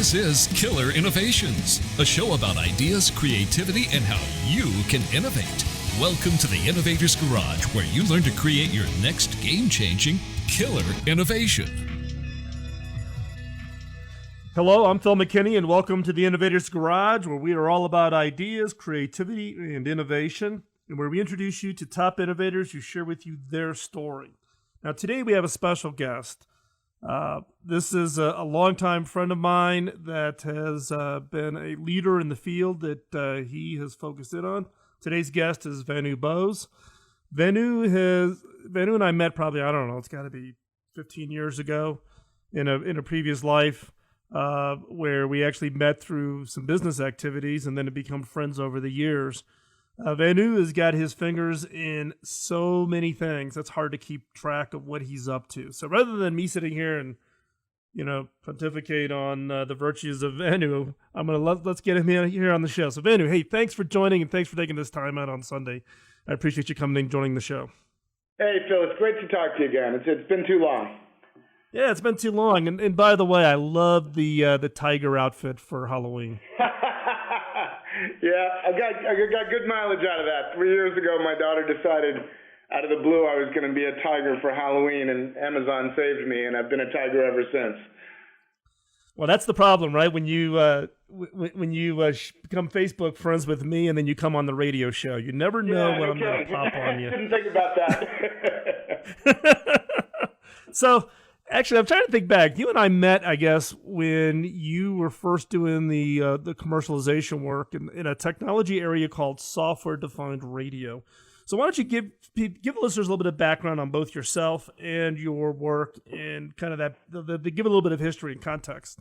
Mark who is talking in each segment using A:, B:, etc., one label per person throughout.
A: This is Killer Innovations, a show about ideas, creativity, and how you can innovate. Welcome to the Innovator's Garage, where you learn to create your next game-changing killer innovation.
B: Hello, I'm Phil McKinney, and welcome to the Innovator's Garage, where we are all about ideas, creativity, and innovation, and where we introduce you to top innovators who share with you their story. Now, today we have a special guest. This is a longtime friend of mine that has been a leader in the field that he has focused in on. Today's guest is Venu Bose. Venu and I met probably, I don't know, it's got to be 15 years ago in a previous life, where we actually met through some business activities and then have become friends over the years. Venu has got his fingers in so many things. It's hard to keep track of what he's up to. So rather than me sitting here and, pontificate on the virtues of Venu, I'm going to let's get him in here on the show. So Venu, hey, thanks for joining and thanks for taking this time out on Sunday. I appreciate you coming and joining the show.
C: Hey, Phil, it's great to talk to you again. It's been too long.
B: Yeah, it's been too long. And by the way, I love the tiger outfit for Halloween.
C: Yeah, I got good mileage out of that. 3 years ago, my daughter decided out of the blue I was going to be a tiger for Halloween, and Amazon saved me, and I've been a tiger ever since.
B: Well, that's the problem, right? When you become Facebook friends with me, and then you come on the radio show, you never know when I'm going to pop on you.
C: I didn't think about that.
B: So, actually, I'm trying to think back. You and I met, I guess, when you were first doing the commercialization work in a technology area called software-defined radio. So why don't you give the listeners a little bit of background on both yourself and your work, and kind of give a little bit of history and context.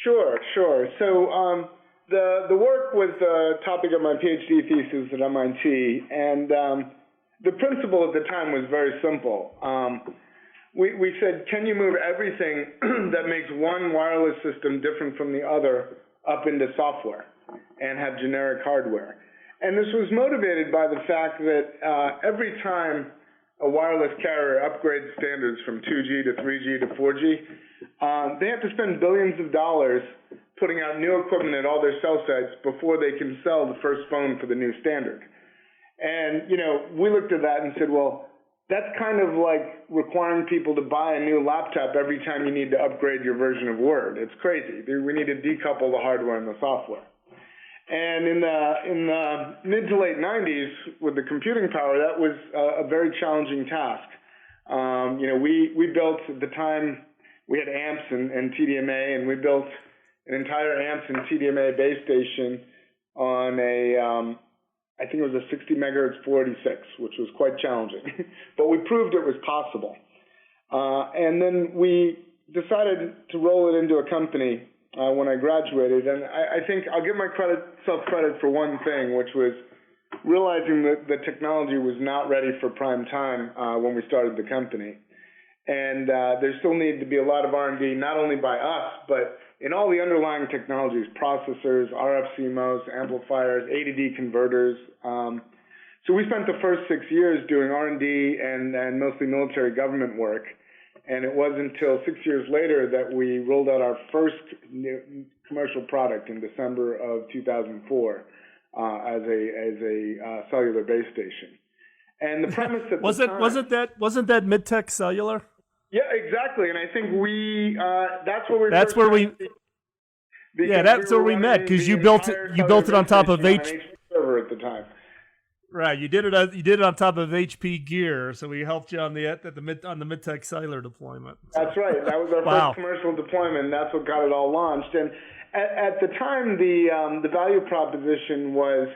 C: Sure. So the work was the topic of my PhD thesis at MIT, and the principle at the time was very simple. We said, can you move everything that makes one wireless system different from the other up into software and have generic hardware? And this was motivated by the fact that every time a wireless carrier upgrades standards from 2G to 3G to 4G, they have to spend billions of dollars putting out new equipment at all their cell sites before they can sell the first phone for the new standard. And, we looked at that and said, well, that's kind of like requiring people to buy a new laptop every time you need to upgrade your version of Word. It's crazy. We need to decouple the hardware and the software. And in the mid to late 90s, with the computing power, that was a very challenging task. We built, at the time, we had AMPS and TDMA, and we built an entire AMPS and TDMA base station on I think it was a 60 megahertz 486, which was quite challenging. But we proved it was possible. And then we decided to roll it into a company when I graduated. And I think I'll give myself credit for one thing, which was realizing that the technology was not ready for prime time when we started the company. And there still needed to be a lot of R&D, not only by us, but in all the underlying technologies, processors, RF CMOS, amplifiers, A to D converters. So we spent the first 6 years doing R&D and mostly military government work. And it wasn't until 6 years later that we rolled out our first new commercial product in December of 2004 as a cellular base station. And the premise at wasn't that Midtech Cellular? Yeah, exactly. And I think that's where
B: we met, because you built it on top of
C: server at the time.
B: Right, you did it on top of HP gear, so we helped you on the Midtech Cellular deployment.
C: That's right. That was our first commercial deployment. That's what got it all launched. And at the time, the value proposition was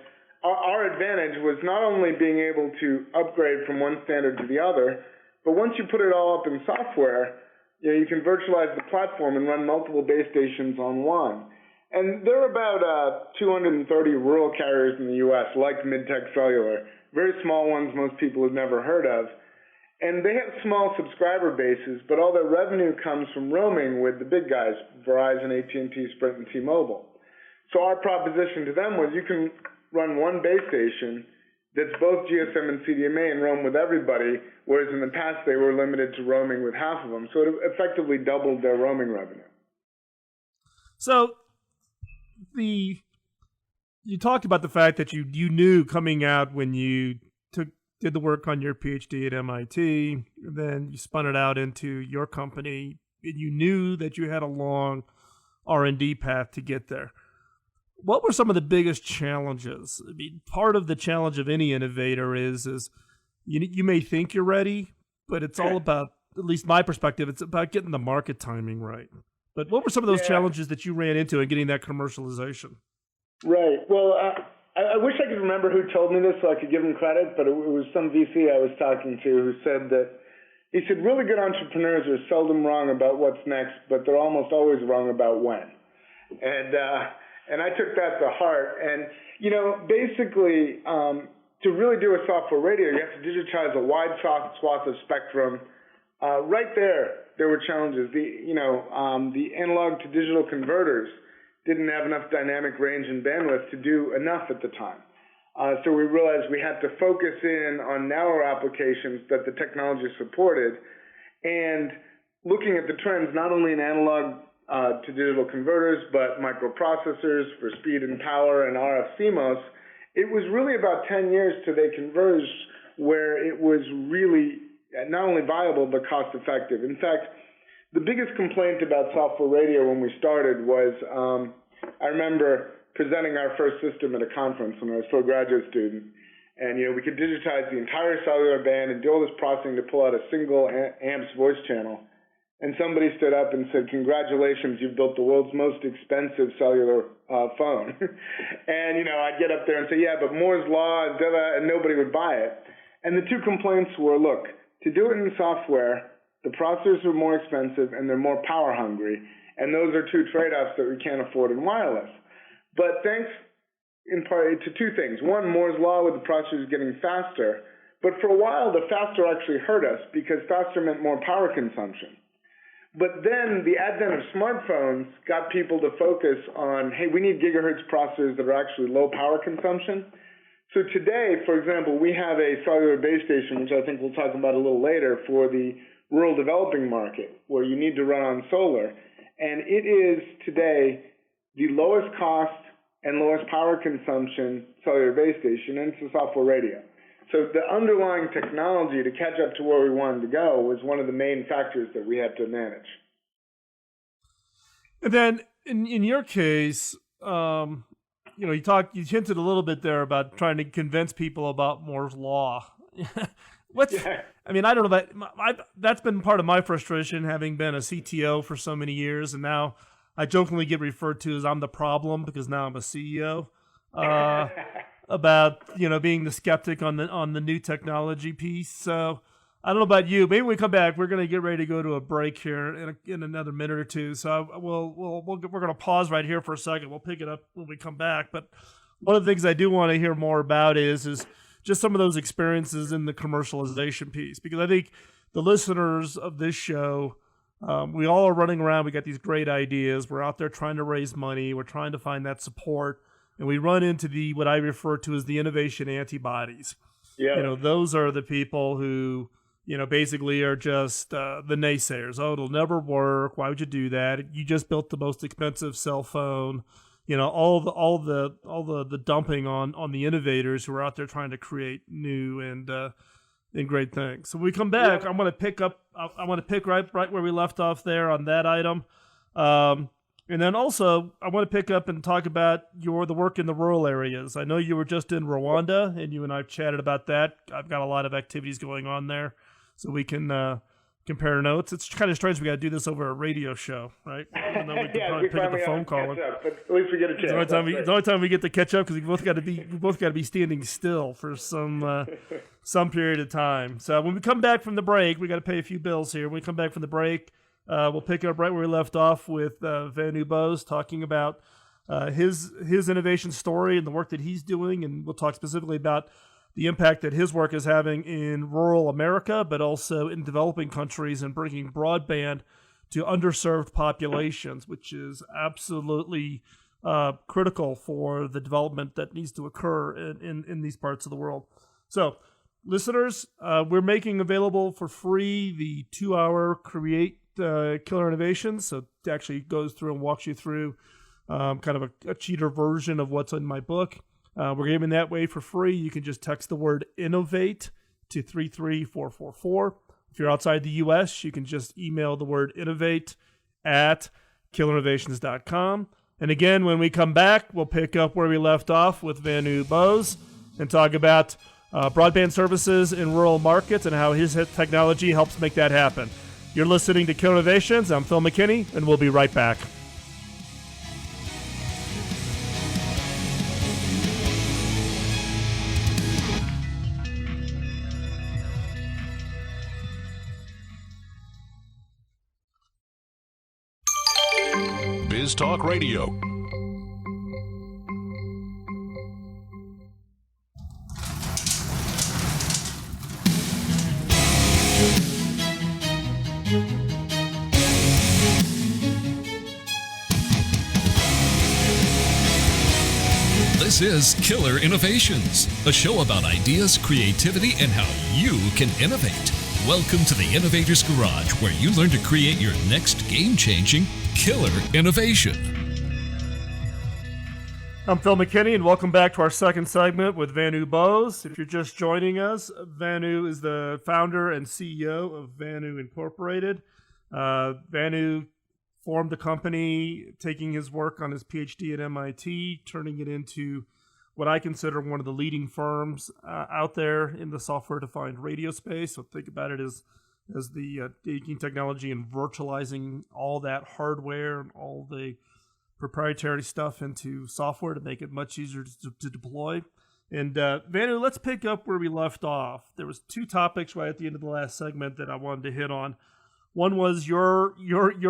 C: our advantage was not only being able to upgrade from one standard to the other, but once you put it all up in software, you can virtualize the platform and run multiple base stations on one. And there are about 230 rural carriers in the U.S., like Midtech Cellular, very small ones most people have never heard of. And they have small subscriber bases, but all their revenue comes from roaming with the big guys, Verizon, AT&T, Sprint, and T-Mobile. So our proposition to them was you can run one base station that's both GSM and CDMA and roam with everybody, whereas in the past they were limited to roaming with half of them. So it effectively doubled their roaming revenue.
B: So you talked about the fact that you knew coming out when you did the work on your PhD at MIT, and then you spun it out into your company, and you knew that you had a long R&D path to get there. What were some of the biggest challenges? I mean, part of the challenge of any innovator is you may think you're ready, but it's all about, at least my perspective, it's about getting the market timing right. But what were some of those challenges that you ran into in getting that commercialization?
C: Right. Well, I wish I could remember who told me this so I could give him credit, but it was some VC I was talking to who said that, he said, really good entrepreneurs are seldom wrong about what's next, but they're almost always wrong about when. And I took that to heart. And, basically, to really do a software radio, you have to digitize a wide swath of spectrum. Right there were challenges. The analog to digital converters didn't have enough dynamic range and bandwidth to do enough at the time. So we realized we had to focus in on narrower applications that the technology supported, and looking at the trends not only in analog to digital converters, but microprocessors for speed and power and RF CMOS, it was really about 10 years till they converged where it was really not only viable but cost effective. In fact, the biggest complaint about software radio when we started was, I remember presenting our first system at a conference when I was still a graduate student, and we could digitize the entire cellular band and do all this processing to pull out a single amps voice channel. And somebody stood up and said, "Congratulations, you've built the world's most expensive cellular phone." And I'd get up there and say, "Yeah, but Moore's law and nobody would buy it." And the two complaints were, look, to do it in software, the processors are more expensive and they're more power hungry, and those are two trade-offs that we can't afford in wireless. But thanks in part to two things. One, Moore's law with the processors getting faster, but for a while the faster actually hurt us because faster meant more power consumption. But then the advent of smartphones got people to focus on, hey, we need gigahertz processors that are actually low power consumption. So today, for example, we have a cellular base station, which I think we'll talk about a little later, for the rural developing market, where you need to run on solar. And it is today the lowest cost and lowest power consumption cellular base station, and it's a software radio. So the underlying technology to catch up to where we wanted to go was one of the main factors that we had to manage.
B: And then in your case, you hinted a little bit there about trying to convince people about Moore's law. I mean, I don't know that that's been part of my frustration, having been a CTO for so many years, and now I jokingly get referred to as I'm the problem because now I'm a CEO. About being the skeptic on the new technology piece. So I don't know about you. Maybe when we come back, we're going to get ready to go to a break here in another minute or two. So we're going to pause right here for a second. We'll pick it up when we come back. But one of the things I do want to hear more about is just some of those experiences in the commercialization piece, because I think the listeners of this show, we all are running around. We got these great ideas. We're out there trying to raise money. We're trying to find that support. And we run into what I refer to as the innovation antibodies. Yeah. Those are the people who, basically are just the naysayers. Oh, it'll never work. Why would you do that? You just built the most expensive cell phone. All the dumping on the innovators who are out there trying to create new and great things. So when we come back, I'm going to pick up. I want to pick right where we left off there on that item. And then also, I want to pick up and talk about the work in the rural areas. I know you were just in Rwanda, and you and I chatted about that. I've got a lot of activities going on there, so we can compare notes. It's kind of strange we got to do this over a radio show, right? Even though we can probably pick up the phone call.
C: But at least we get a chance.
B: It's the only time we get to catch up, because we both got to be standing still for some period of time. So when we come back from the break, we got to pay a few bills here. When we come back from the break, we'll pick up right where we left off with Vanu Bose talking about his innovation story and the work that he's doing, and we'll talk specifically about the impact that his work is having in rural America, but also in developing countries and bringing broadband to underserved populations, which is absolutely critical for the development that needs to occur in these parts of the world. So, listeners, we're making available for free the 2-hour Create Killer Innovations. So it actually goes through and walks you through kind of a cheater version of what's in my book. We're giving that away for free. You can just text the word innovate to 33444. If you're outside the U.S., you can just email the word innovate at killerinnovations.com. And again, when we come back, we'll pick up where we left off with Vanu Bose and talk about broadband services in rural markets and how his technology helps make that happen. You're listening to Killer Innovations. I'm Phil McKinney, and we'll be right back.
D: Biz Talk Radio.
A: This is Killer Innovations, a show about ideas, creativity, and how you can innovate. Welcome to the Innovator's Garage, where you learn to create your next game-changing killer innovation.
B: I'm Phil McKinney, and welcome back to our second segment with Vanu Bose. If you're just joining us, Vanu is the founder and CEO of Vanu Incorporated. Vanu formed the company, taking his work on his PhD at MIT, turning it into what I consider one of the leading firms out there in the software-defined radio space. So think about it as the taking technology and virtualizing all that hardware and all the proprietary stuff into software to make it much easier to deploy. And Vanu, let's pick up where we left off. There was two topics right at the end of the last segment that I wanted to hit on. One was your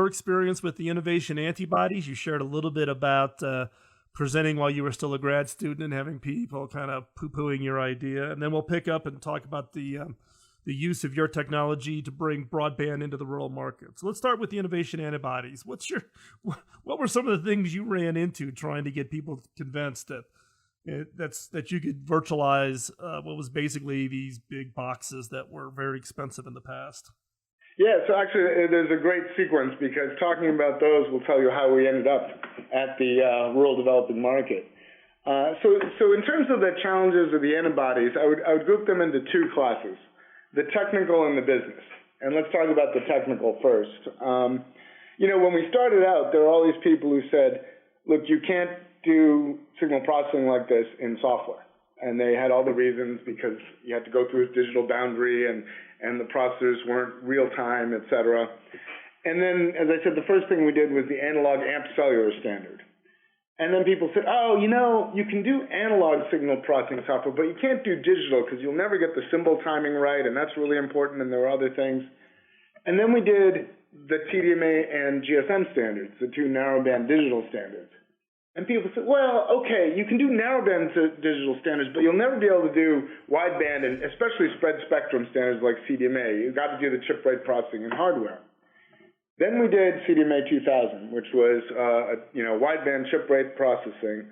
B: experience with the innovation antibodies. You shared a little bit about presenting while you were still a grad student and having people kind of poo-pooing your idea. And then we'll pick up and talk about the use of your technology to bring broadband into the rural market. So let's start with the innovation antibodies. What were some of the things you ran into trying to get people convinced that you could virtualize what was basically these big boxes that were very expensive in the past?
C: Yeah, so actually there's a great sequence, because talking about those will tell you how we ended up at the rural developing market. So in terms of the challenges of the antibodies, I would group them into two classes: the technical and the business. And let's talk about the technical first. When we started out, there were all these people who said, look, you can't do signal processing like this in software. And they had all the reasons, because you had to go through a digital boundary and the processors weren't real time, et cetera. And then, as I said, the first thing we did was the analog AMP cellular standard. And then people said, you can do analog signal processing software, but you can't do digital because you'll never get the symbol timing right, and that's really important, and there are other things. And then we did the TDMA and GSM standards, the two narrowband digital standards. And people said, well, okay, you can do narrowband digital standards, but you'll never be able to do wideband and especially spread spectrum standards like CDMA. You've got to do the chip rate processing in hardware. Then we did CDMA 2000, which was wideband chip rate processing,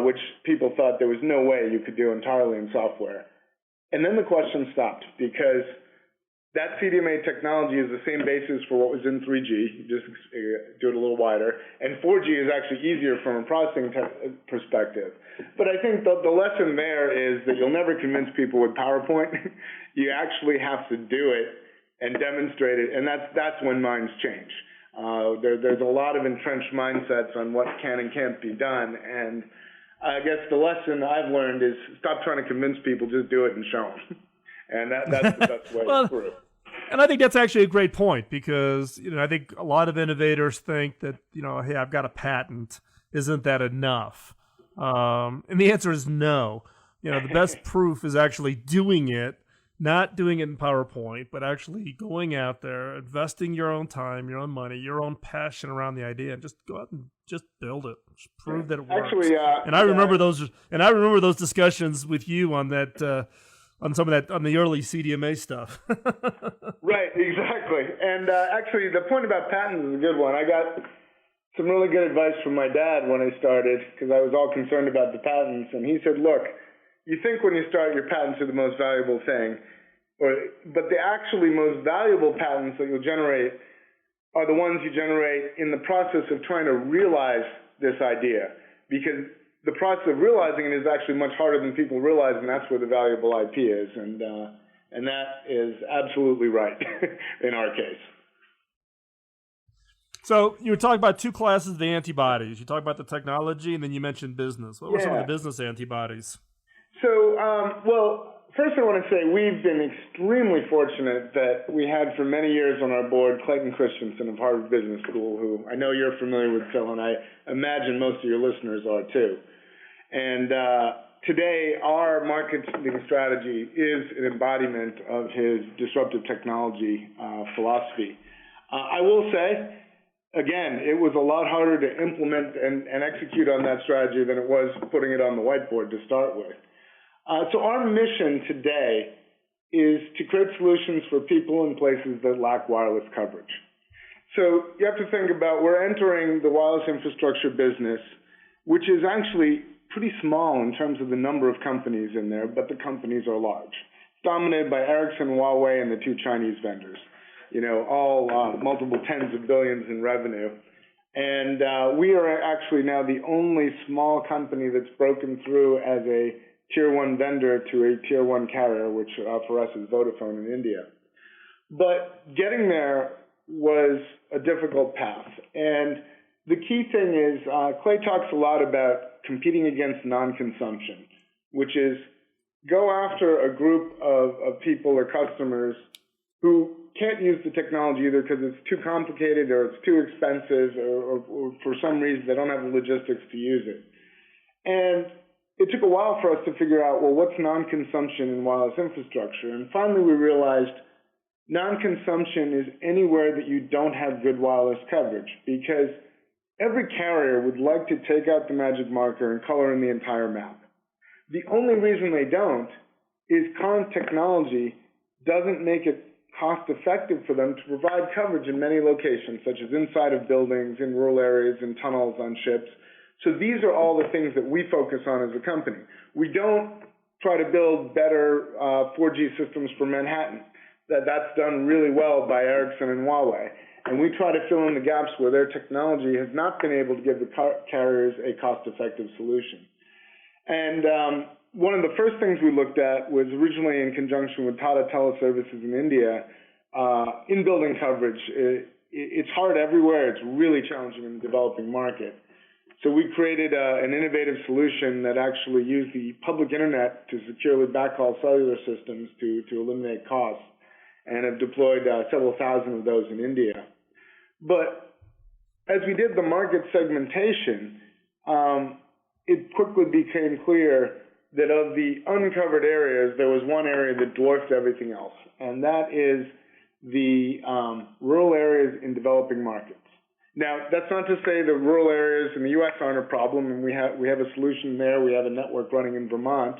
C: which people thought there was no way you could do entirely in software. And then the question stopped, because that CDMA technology is the same basis for what was in 3G. You just do it a little wider. And 4G is actually easier from a processing perspective. But I think the lesson there is that you'll never convince people with PowerPoint. You actually have to do it and demonstrate it, and that's when minds change. There's a lot of entrenched mindsets on what can and can't be done, and I guess the lesson I've learned is stop trying to convince people, just do it and show them. And that's the best way through.
B: And I think that's actually a great point, because I think a lot of innovators think that hey, I've got a patent, isn't that enough? And the answer is no. The best proof is actually doing it, not doing it in PowerPoint, but actually going out there, investing your own time, your own money, your own passion around the idea, and just go out and just build it. Just prove that it works.
C: Actually,
B: and I remember those discussions with you on that. On some of that, on the early CDMA stuff.
C: Right, exactly. And actually, the point about patents is a good one. I got some really good advice from my dad when I started, because I was all concerned about the patents. And he said, look, you think when you start your patents are the most valuable thing, but the actually most valuable patents that you'll generate are the ones you generate in the process of trying to realize this idea, because the process of realizing it is actually much harder than people realize, and that's where the valuable IP is, and that is absolutely right in our case.
B: So you were talking about two classes of the antibodies. You talked about the technology, and then you mentioned business. What were some of the business antibodies?
C: So, well, first I want to say we've been extremely fortunate that we had for many years on our board Clayton Christensen of Harvard Business School, who I know you're familiar with, Phil, and I imagine most of your listeners are too. And today, our marketing strategy is an embodiment of his disruptive technology philosophy. I will say, again, it was a lot harder to implement and execute on that strategy than it was putting it on the whiteboard to start with. So our mission today is to create solutions for people in places that lack wireless coverage. So you have to think about, we're entering the wireless infrastructure business, which is actually pretty small in terms of the number of companies in there, but the companies are large. It's dominated by Ericsson, Huawei, and the two Chinese vendors. All multiple tens of billions in revenue. And we are actually now the only small company that's broken through as a tier one vendor to a tier one carrier, which for us is Vodafone in India. But getting there was a difficult path. And the key thing is, Clay talks a lot about competing against non-consumption, which is go after a group of people or customers who can't use the technology either because it's too complicated or it's too expensive or for some reason they don't have the logistics to use it. And it took a while for us to figure out, well, what's non-consumption in wireless infrastructure? And finally we realized non-consumption is anywhere that you don't have good wireless coverage, because every carrier would like to take out the magic marker and color in the entire map. The only reason they don't is current technology doesn't make it cost-effective for them to provide coverage in many locations, such as inside of buildings, in rural areas, in tunnels, on ships. So these are all the things that we focus on as a company. We don't try to build better 4G systems for Manhattan. That's done really well by Ericsson and Huawei. And we try to fill in the gaps where their technology has not been able to give the carriers a cost-effective solution. And one of the first things we looked at was originally in conjunction with Tata Teleservices in India, in-building coverage. It's hard everywhere. It's really challenging in the developing market. So we created an innovative solution that actually used the public internet to securely backhaul cellular systems to eliminate costs, and have deployed several thousand of those in India. But as we did the market segmentation, it quickly became clear that of the uncovered areas, there was one area that dwarfed everything else, and that is the rural areas in developing markets. Now, that's not to say that rural areas in the U.S. aren't a problem, and we have a solution there. We have a network running in Vermont.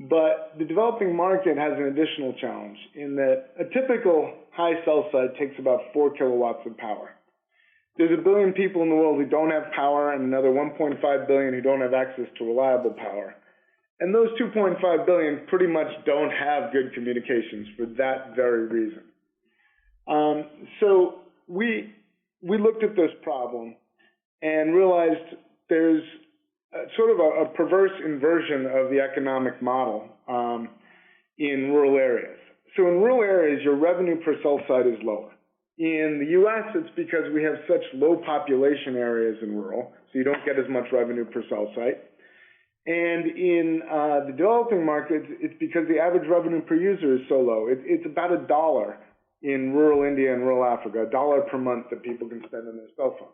C: But the developing market has an additional challenge in that a typical high cell site takes about 4 kilowatts of power. There's 1 billion people in the world who don't have power and another 1.5 billion who don't have access to reliable power. And those 2.5 billion pretty much don't have good communications for that very reason. So we looked at this problem and realized there's sort of a perverse inversion of the economic model in rural areas. So in rural areas, your revenue per cell site is lower. In the U.S., it's because we have such low population areas in rural, so you don't get as much revenue per cell site. And in the developing markets, it's because the average revenue per user is so low. It's about $1 in rural India and rural Africa, $1 per month that people can spend on their cell phone.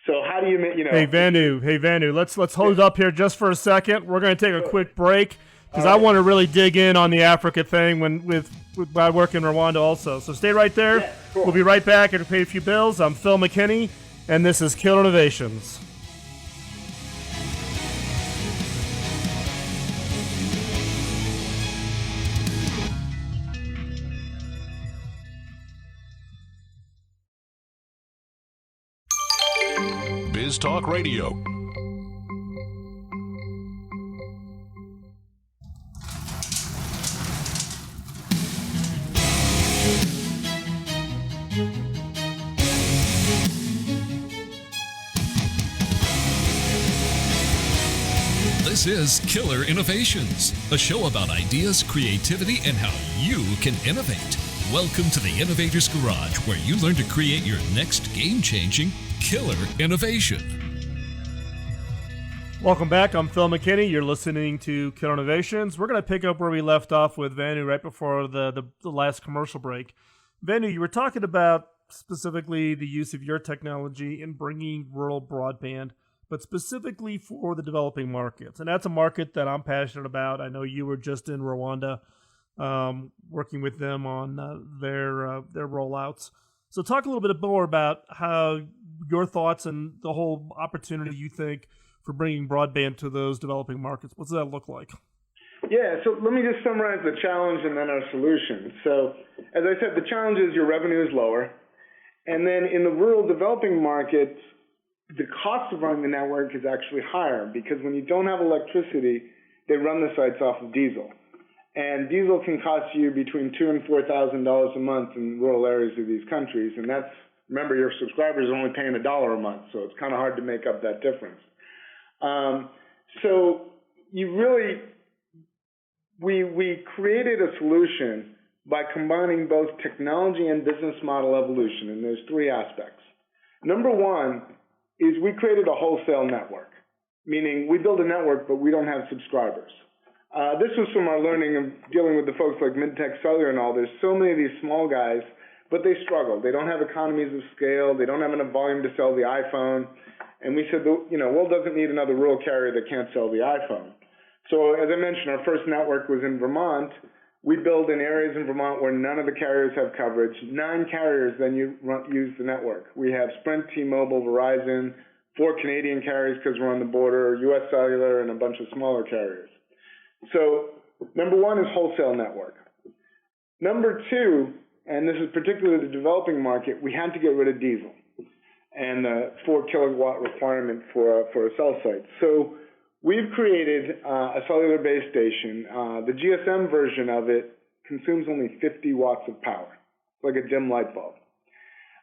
C: So how do you make,
B: Hey Vanu, let's hold up here just for a second. We're going to take a quick break because I want to really dig in on the Africa thing with my work in Rwanda also. So stay right there.
C: Yeah, cool.
B: We'll be right back and pay a few bills. I'm Phil McKinney, and this is Killer Innovations.
D: Biz Talk Radio.
A: This is Killer Innovations, a show about ideas, creativity, and how you can innovate. Welcome to the Innovator's Garage, where you learn to create your next game-changing killer innovation.
B: Welcome back. I'm Phil McKinney. You're listening to Killer Innovations. We're going to pick up where we left off with Vanu right before the last commercial break. Vanu, you were talking about specifically the use of your technology in bringing rural broadband, but specifically for the developing markets. And that's a market that I'm passionate about. I know you were just in Rwanda working with them on their rollouts. So talk a little bit more about how your thoughts and the whole opportunity you think for bringing broadband to those developing markets. What does that look like?
C: Yeah, so let me just summarize the challenge and then our solution. So as I said, the challenge is your revenue is lower. And then in the rural developing markets, the cost of running the network is actually higher because when you don't have electricity, they run the sites off of diesel. And diesel can cost you between $2,000 and $4,000 a month in rural areas of these countries. And that's, remember, your subscribers are only paying $1 a month, so it's kind of hard to make up that difference. So you really, we created a solution by combining both technology and business model evolution, and there's three aspects. Number one is we created a wholesale network, meaning we build a network, but we don't have subscribers. This was from our learning of dealing with the folks like Midtech Cellular and all. There's so many of these small guys, but they struggle. They don't have economies of scale. They don't have enough volume to sell the iPhone. And we said, world doesn't need another rural carrier that can't sell the iPhone. So as I mentioned, our first network was in Vermont. We build in areas in Vermont where none of the carriers have coverage. 9 carriers then use the network. We have Sprint, T-Mobile, Verizon, 4 Canadian carriers because we're on the border, US Cellular, and a bunch of smaller carriers. So number one is wholesale network. Number two, and this is particularly the developing market, we had to get rid of diesel and the 4 kilowatt requirement for a cell site. So we've created a cellular base station. The GSM version of it consumes only 50 watts of power, like a dim light bulb.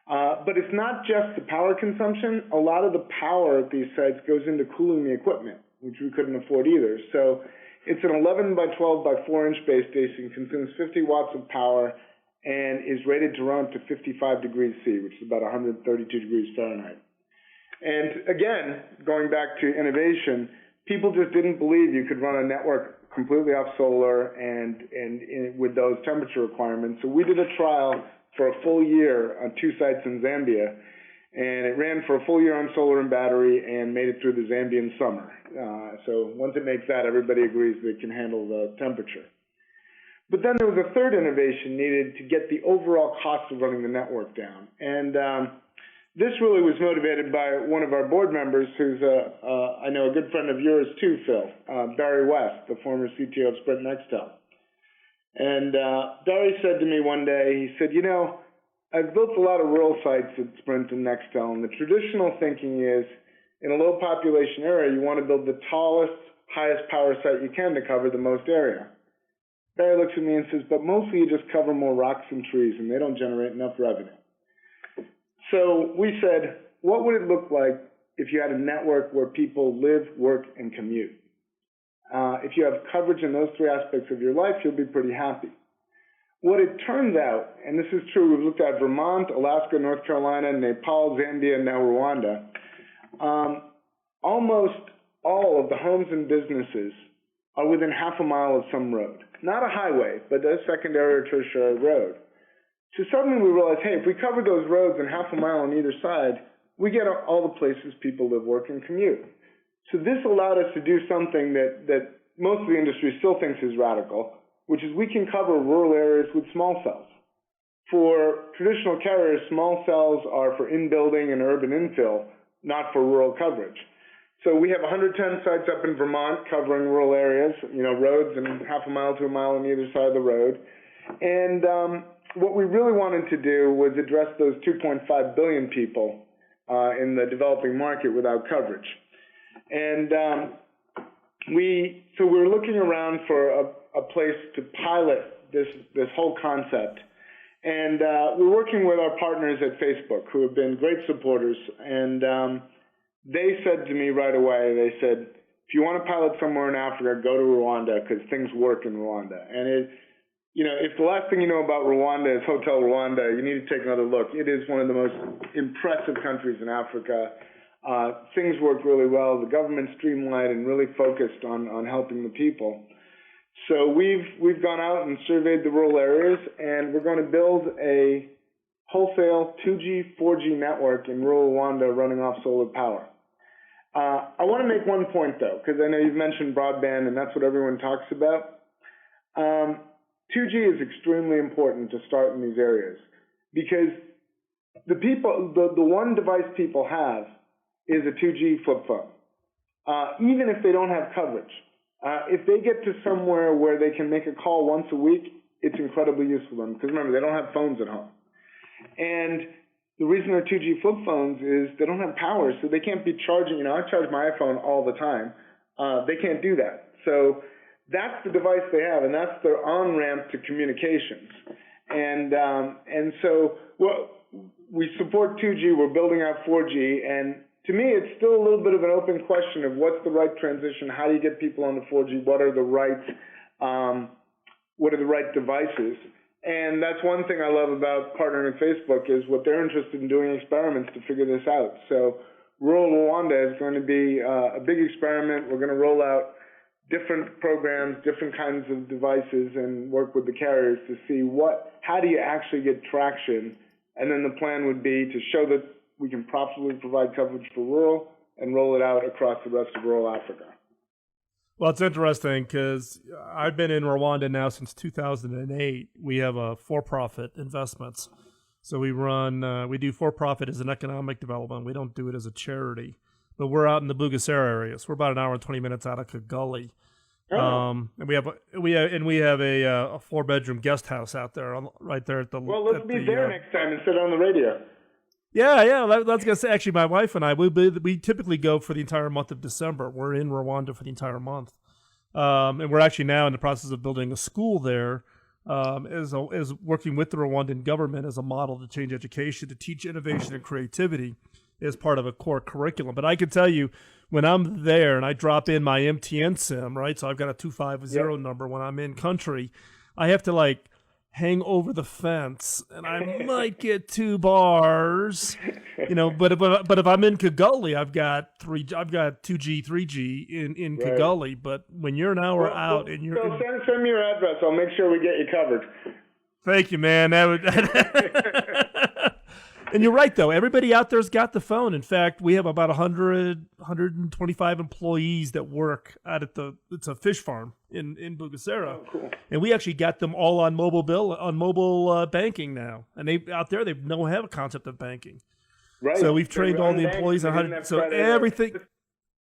C: But it's not just the power consumption. A lot of the power at these sites goes into cooling the equipment, which we couldn't afford either. So it's an 11 by 12 by 4 inch base station, consumes 50 watts of power, and is rated to run to 55 degrees C, which is about 132 degrees Fahrenheit. And again, going back to innovation, people just didn't believe you could run a network completely off solar and with those temperature requirements. So we did a trial for a full year on 2 sites in Zambia, and it ran for a full year on solar and battery and made it through the Zambian summer. So once it makes that, everybody agrees that it can handle the temperature. But then there was a third innovation needed to get the overall cost of running the network down. And this really was motivated by one of our board members who's, I know, a good friend of yours too, Phil, Barry West, the former CTO of Sprint Nextel. And Barry said to me one day, he said, I've built a lot of rural sites at Sprint and Nextel, and the traditional thinking is in a low population area, you want to build the tallest, highest power site you can to cover the most area. Barry looks at me and says, but mostly you just cover more rocks and trees, and they don't generate enough revenue. So we said, what would it look like if you had a network where people live, work, and commute? If you have coverage in those 3 aspects of your life, you'll be pretty happy. What it turns out, and this is true, we've looked at Vermont, Alaska, North Carolina, Nepal, Zambia, and now Rwanda. Almost all of the homes and businesses are within half a mile of some road. Not a highway, but a secondary or tertiary road. So suddenly we realized, hey, if we cover those roads in half a mile on either side, we get all the places people live, work, and commute. So this allowed us to do something that most of the industry still thinks is radical, which is we can cover rural areas with small cells. For traditional carriers, small cells are for in-building and urban infill, not for rural coverage. So we have 110 sites up in Vermont covering rural areas, roads and half a mile to a mile on either side of the road. And what we really wanted to do was address those 2.5 billion people in the developing market without coverage. And we were looking around for a place to pilot this whole concept. And we're working with our partners at Facebook, who have been great supporters. And they said to me right away, they said, if you want to pilot somewhere in Africa, go to Rwanda because things work in Rwanda. And if the last thing you know about Rwanda is Hotel Rwanda, you need to take another look. It is one of the most impressive countries in Africa. Things work really well. The government's streamlined and really focused on helping the people. So we've gone out and surveyed the rural areas, and we're going to build a wholesale 2G, 4G network in rural Rwanda running off solar power. I want to make one point, though, because I know you've mentioned broadband, and that's what everyone talks about. 2G is extremely important to start in these areas because the one device people have is a 2G flip phone, even if they don't have coverage. If they get to somewhere where they can make a call once a week, it's incredibly useful to them because remember, they don't have phones at home. And the reason they're 2G flip phones is they don't have power, so they can't be charging. I charge my iPhone all the time. They can't do that. So that's the device they have, and that's their on-ramp to communications. And so we support 2G. We're building out 4G, and to me, it's still a little bit of an open question of what's the right transition. How do you get people onto 4G? What are the right devices? And that's one thing I love about partnering with Facebook is what they're interested in doing experiments to figure this out. So rural Rwanda is going to be a big experiment. We're going to roll out different programs, different kinds of devices, and work with the carriers to see how do you actually get traction. And then the plan would be to show that we can profitably provide coverage for rural and roll it out across the rest of rural Africa.
B: Well, it's interesting because I've been in Rwanda now since 2008. We have a for-profit investments. So we do for-profit as an economic development. We don't do it as a charity. But we're out in the Bugesera area. So we're about an hour and 20 minutes out of Kigali. And we have a 4-bedroom guest house out there, right there at the.
C: Well, let's be there next time and sit on the radio.
B: Yeah. That's gonna say. Actually, my wife and I we typically go for the entire month of December. We're in Rwanda for the entire month, and we're actually now in the process of building a school there, as working with the Rwandan government as a model to change education, to teach innovation and creativity as part of a core curriculum. But I can tell you, when I'm there and I drop in my MTN SIM, right? So I've got a 250 number when I'm in country, I have to hang over the fence, and I might get 2 bars, But if I'm in Kigali, I've got 2G, 3G in right. Kigali. But when you're an hour out and you're
C: send me your address, I'll make sure we get you covered.
B: Thank you, man. That would. And you're right, though. Everybody out there's got the phone. In fact, we have about 125 employees that work out at it's a fish farm in Bugesera.
C: Oh, cool.
B: And we actually got them all on mobile banking now. And they don't have a concept of banking.
C: Right.
B: So we've trained all the employees on how to. So everything.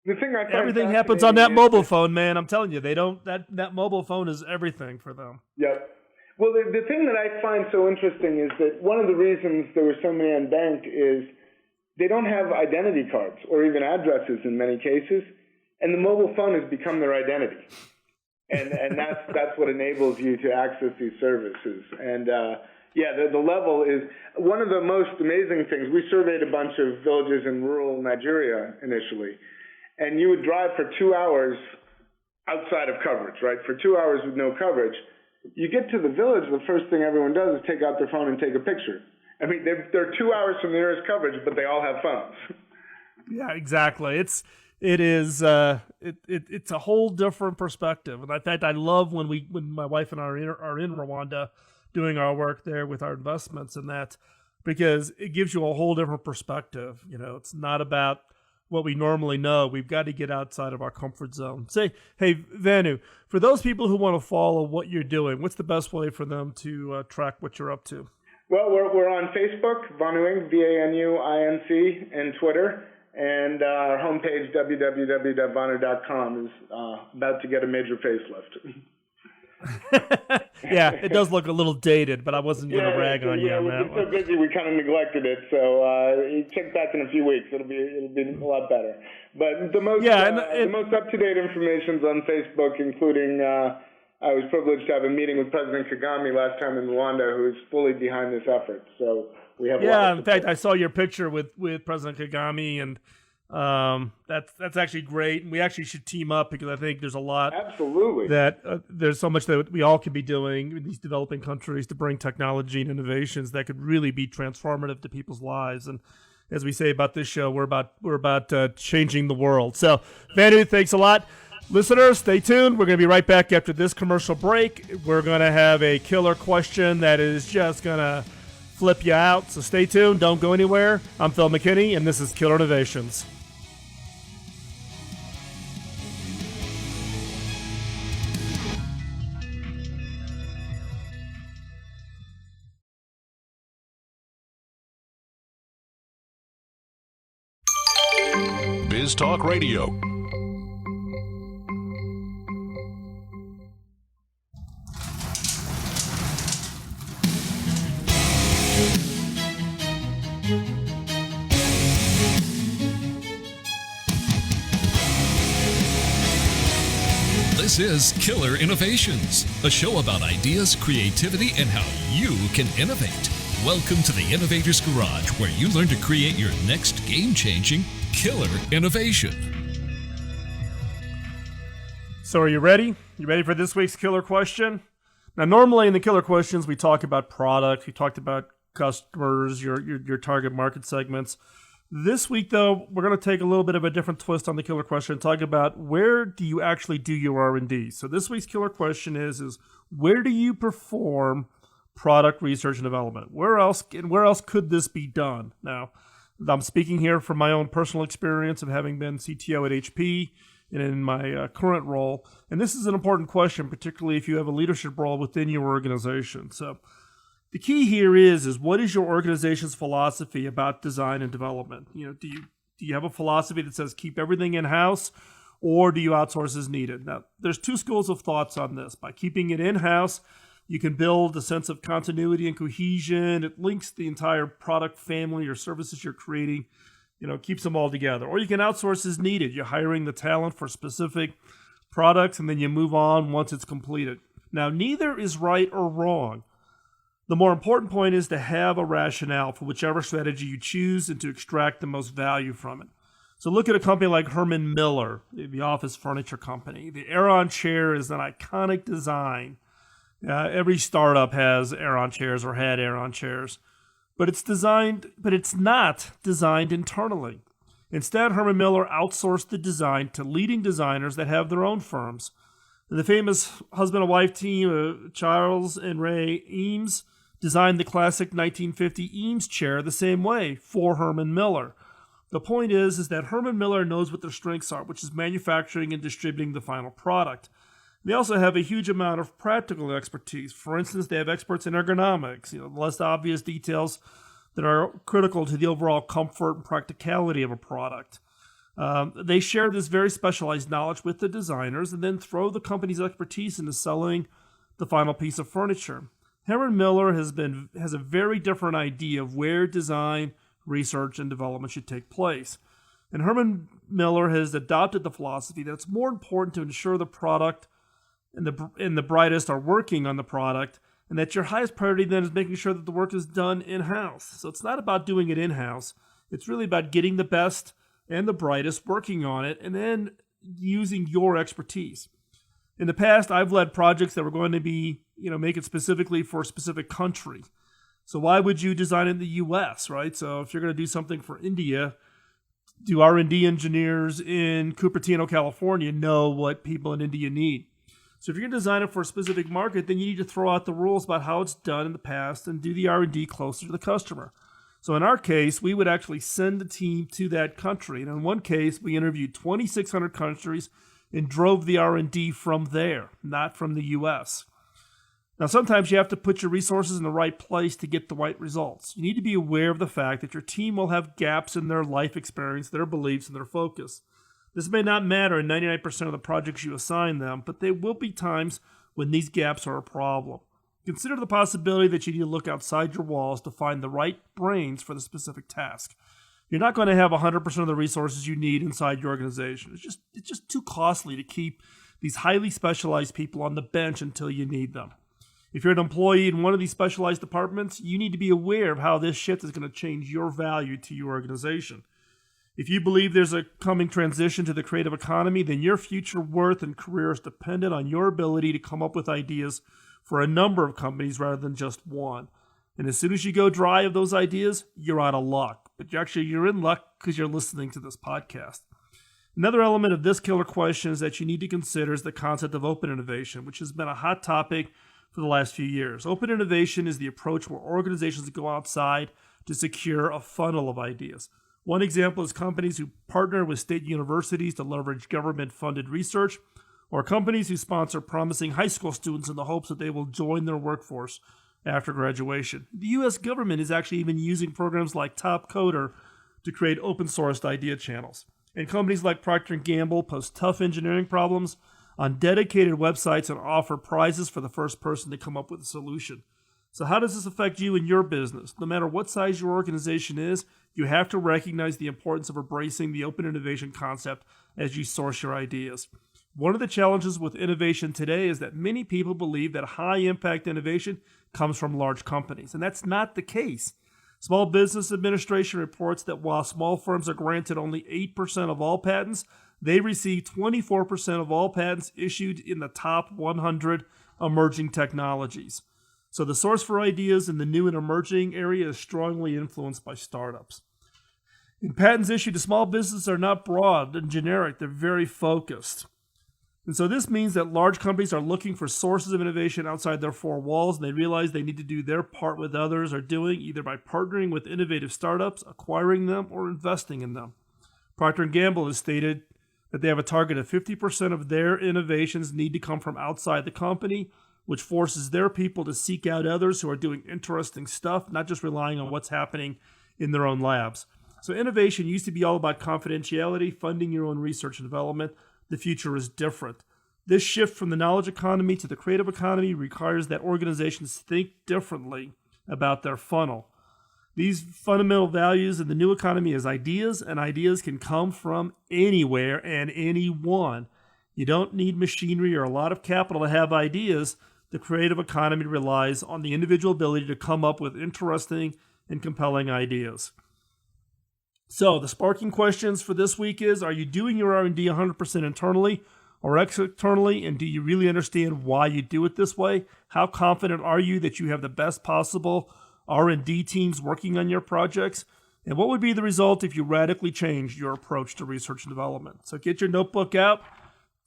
C: The thing I find
B: everything happens on that mobile phone, man. I'm telling you, they don't. That mobile phone is everything for them.
C: Yep. Well, the thing that I find so interesting is that one of the reasons there were so many unbanked is they don't have identity cards or even addresses in many cases, and the mobile phone has become their identity. And that's what enables you to access these services. And the level is one of the most amazing things. We surveyed a bunch of villages in rural Nigeria initially, and you would drive for 2 hours outside of coverage, right? For 2 hours with no coverage. You get to the village, the first thing everyone does is take out their phone and take a picture. I mean, they're 2 hours from the nearest coverage, but they all have phones.
B: Yeah, exactly. It's a whole different perspective. And in fact, I love when my wife and I are in Rwanda doing our work there with our investments and that, because it gives you a whole different perspective. It's not about what we normally know. We've got to get outside of our comfort zone. Say, hey, Vanu, for those people who want to follow what you're doing, what's the best way for them to track what you're up to?
C: Well, we're on Facebook, Vanu Inc., VANUINC, and Twitter. And our homepage, www.vanu.com, is about to get a major facelift.
B: Yeah, it does look a little dated, but I wasn't going to rag on you on that
C: one. We've been so busy, we kind of neglected it. So check back in a few weeks; it'll be a lot better. But the most up-to-date information's on Facebook, including I was privileged to have a meeting with President Kagame last time in Rwanda, who is fully behind this effort. So we have.
B: Yeah, in fact, I saw your picture with President Kagame, and That's actually great, and we actually should team up because I think there's a lot
C: Absolutely.
B: that there's so much that we all could be doing in these developing countries to bring technology and innovations that could really be transformative to people's lives. And as we say about this show, we're about changing the world. So, Vanu, thanks a lot. Listeners, stay tuned. We're going to be right back after this commercial break. We're going to have a killer question that is just going to flip you out. So stay tuned. Don't go anywhere. I'm Phil McKinney, and this is Killer Innovations.
D: Biz Talk Radio.
A: This is Killer Innovations, a show about ideas, creativity, and how you can innovate. Welcome to the Innovator's Garage, where you learn to create your next game-changing killer innovation.
B: So are you ready? You ready for this week's killer question? Now, normally in the killer questions, we talk about products, we talked about customers, your target market segments. This week, though, we're going to take a little bit of a different twist on the killer question and talk about where do you actually do your R&D. So this week's killer question is where do you perform product research and development? Where else could this be done? Now, I'm speaking here from my own personal experience of having been CTO at HP and in my current role. And this is an important question, particularly if you have a leadership role within your organization. So the key here is what is your organization's philosophy about design and development? Do you have a philosophy that says keep everything in-house, or do you outsource as needed? Now, there's two schools of thoughts on this. By keeping it in-house, you can build a sense of continuity and cohesion. It links the entire product family or services you're creating, keeps them all together. Or you can outsource as needed. You're hiring the talent for specific products, and then you move on once it's completed. Now, neither is right or wrong. The more important point is to have a rationale for whichever strategy you choose and to extract the most value from it. So look at a company like Herman Miller, the office furniture company. The Aeron chair is an iconic design. Every startup has Aeron chairs or had Aeron chairs, but it's not designed internally. Instead, Herman Miller outsourced the design to leading designers that have their own firms. And the famous husband and wife team, Charles and Ray Eames, designed the classic 1950 Eames chair the same way for Herman Miller. The point is that Herman Miller knows what their strengths are, which is manufacturing and distributing the final product. They also have a huge amount of practical expertise. For instance, they have experts in ergonomics, the less obvious details that are critical to the overall comfort and practicality of a product. They share this very specialized knowledge with the designers and then throw the company's expertise into selling the final piece of furniture. Herman Miller has a very different idea of where design, research, and development should take place. And Herman Miller has adopted the philosophy that it's more important to ensure the product and the brightest are working on the product, and that your highest priority then is making sure that the work is done in-house. So it's not about doing it in-house. It's really about getting the best and the brightest working on it, and then using your expertise. In the past, I've led projects that were going to be, make it specifically for a specific country. So why would you design in the U.S., right? So if you're going to do something for India, do R&D engineers in Cupertino, California know what people in India need? So if you're going to design it for a specific market, then you need to throw out the rules about how it's done in the past and do the R&D closer to the customer. So in our case, we would actually send the team to that country. And in one case, we interviewed 2,600 countries and drove the R&D from there, not from the U.S. Now, sometimes you have to put your resources in the right place to get the right results. You need to be aware of the fact that your team will have gaps in their life experience, their beliefs, and their focus. This may not matter in 99% of the projects you assign them, but there will be times when these gaps are a problem. Consider the possibility that you need to look outside your walls to find the right brains for the specific task. You're not going to have 100% of the resources you need inside your organization. It's just too costly to keep these highly specialized people on the bench until you need them. If you're an employee in one of these specialized departments, you need to be aware of how this shift is going to change your value to your organization. If you believe there's a coming transition to the creative economy, then your future worth and career is dependent on your ability to come up with ideas for a number of companies rather than just one. And as soon as you go dry of those ideas, you're out of luck. But you're in luck because you're listening to this podcast. Another element of this killer question is that you need to consider is the concept of open innovation, which has been a hot topic for the last few years. Open innovation is the approach where organizations go outside to secure a funnel of ideas. One example is companies who partner with state universities to leverage government-funded research, or companies who sponsor promising high school students in the hopes that they will join their workforce after graduation. The U.S. government is actually even using programs like Top Coder to create open-sourced idea channels. And companies like Procter & Gamble post tough engineering problems on dedicated websites and offer prizes for the first person to come up with a solution. So how does this affect you and your business? No matter what size your organization is, you have to recognize the importance of embracing the open innovation concept as you source your ideas. One of the challenges with innovation today is that many people believe that high-impact innovation comes from large companies, and that's not the case. Small Business Administration reports that while small firms are granted only 8% of all patents, they receive 24% of all patents issued in the top 100 emerging technologies. So the source for ideas in the new and emerging area is strongly influenced by startups. And patents issued to small businesses are not broad and generic, they're very focused. And so this means that large companies are looking for sources of innovation outside their four walls, and they realize they need to do their part with others are doing, either by partnering with innovative startups, acquiring them, or investing in them. Procter & Gamble has stated that they have a target of 50% of their innovations need to come from outside the company, which forces their people to seek out others who are doing interesting stuff, not just relying on what's happening in their own labs. So innovation used to be all about confidentiality, funding your own research and development. The future is different. This shift from the knowledge economy to the creative economy requires that organizations think differently about their funnel. These fundamental values in the new economy is ideas, and ideas can come from anywhere and anyone. You don't need machinery or a lot of capital to have ideas. The creative economy relies on the individual ability to come up with interesting and compelling ideas. So the sparking questions for this week is, are you doing your R&D 100% internally or externally, and do you really understand why you do it this way? How confident are you that you have the best possible R&D teams working on your projects? And what would be the result if you radically changed your approach to research and development? So get your notebook out.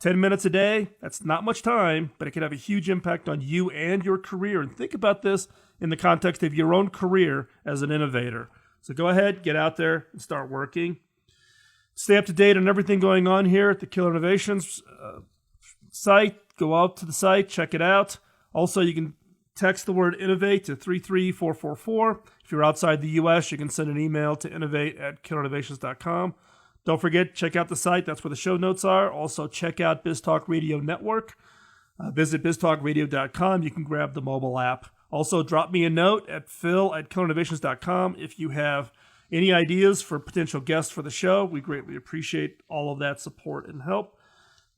B: 10 minutes a day, that's not much time, but it can have a huge impact on you and your career. And think about this in the context of your own career as an innovator. So go ahead, get out there and start working. Stay up to date on everything going on here at the Killer Innovations site. Go out to the site, check it out. Also, you can text the word innovate to 33444. If you're outside the U.S., you can send an email to innovate@killerinnovations.com. Don't forget, check out the site. That's where the show notes are. Also, check out BizTalk Radio Network. Visit biztalkradio.com. You can grab the mobile app. Also, drop me a note at phil@killerinnovations.com if you have any ideas for potential guests for the show. We greatly appreciate all of that support and help.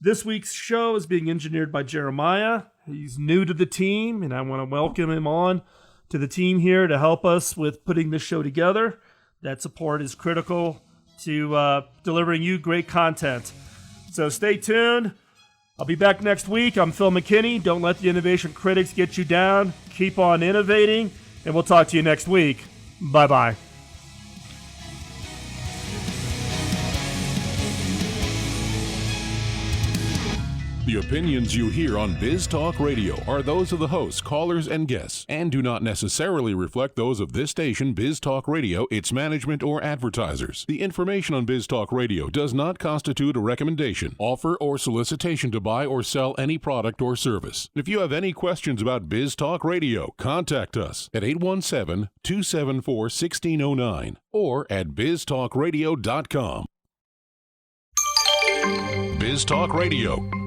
B: This week's show is being engineered by Jeremiah. He's new to the team, and I want to welcome him on to the team here to help us with putting this show together. That support is critical to delivering you great content. So stay tuned. I'll be back next week. I'm Phil McKinney. Don't let the innovation critics get you down. Keep on innovating, and we'll talk to you next week. Bye-bye.
D: The opinions you hear on Biz Talk Radio are those of the hosts, callers, and guests, and do not necessarily reflect those of this station, Biz Talk Radio, its management, or advertisers. The information on Biz Talk Radio does not constitute a recommendation, offer, or solicitation to buy or sell any product or service. If you have any questions about Biz Talk Radio, contact us at 817-274-1609 or at biztalkradio.com. Biz Talk Radio.